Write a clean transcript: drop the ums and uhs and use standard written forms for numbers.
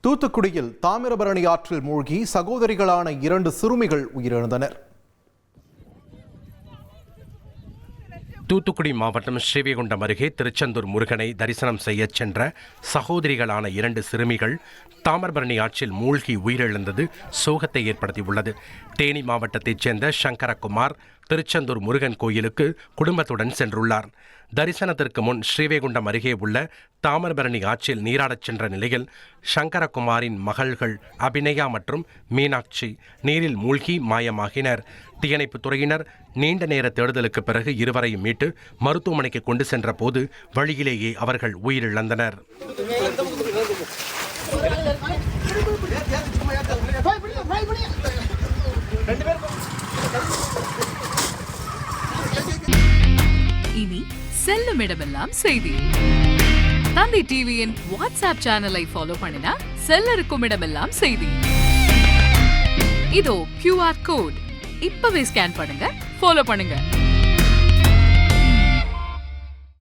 தூத்துக்குடியில் தாமிரபரணி ஆற்றில் மூழ்கி சகோதரிகளான 2 சிறுமிகள் உயிரிழந்தனர். தூத்துக்குடி மாவட்டம் ஸ்ரீவைகுண்டம் அருகே திருச்செந்தூர் முருகனை தரிசனம் செய்ய சென்ற சகோதரிகளான 2 சிறுமிகள் தாமிரபரணி ஆற்றில் மூழ்கி உயிரிழந்தது சோகத்தை ஏற்படுத்தியுள்ளது. தேனி மாவட்டத்தைச் சேர்ந்த சங்கரகுமார் திருச்செந்தூர் முருகன் கோயிலுக்கு குடும்பத்துடன் சென்றுள்ளார். தரிசனத்திற்கு முன் ஸ்ரீவைகுண்டம் அருகே உள்ள தாமிரபரணி ஆற்றில் நீராடச் சென்ற நிலையில் சங்கரகுமாரின் மகள்கள் அபிநயா மற்றும் மீனாட்சி நீரில் மூழ்கி மாயமாகினர். தீயணைப்புத் துறையினர் நீண்ட நேர தேடுதலுக்கு பிறகு இருவரையும் மீட்டு மருத்துவமனைக்கு கொண்டு சென்ற போது வழியிலேயே அவர்கள் உயிரிழந்தனர். இனி செல்லும் இடமெல்லாம் செய்தி. தந்தி டிவியின் வாட்ஸ்அப் சேனலை ஃபாலோ பண்ணினா செல்ல இருக்கும் இடமெல்லாம் செய்தி. இதோ QR கோட் இப்பவே ஸ்கேன் பண்ணுங்க, ஃபாலோ பண்ணுங்க.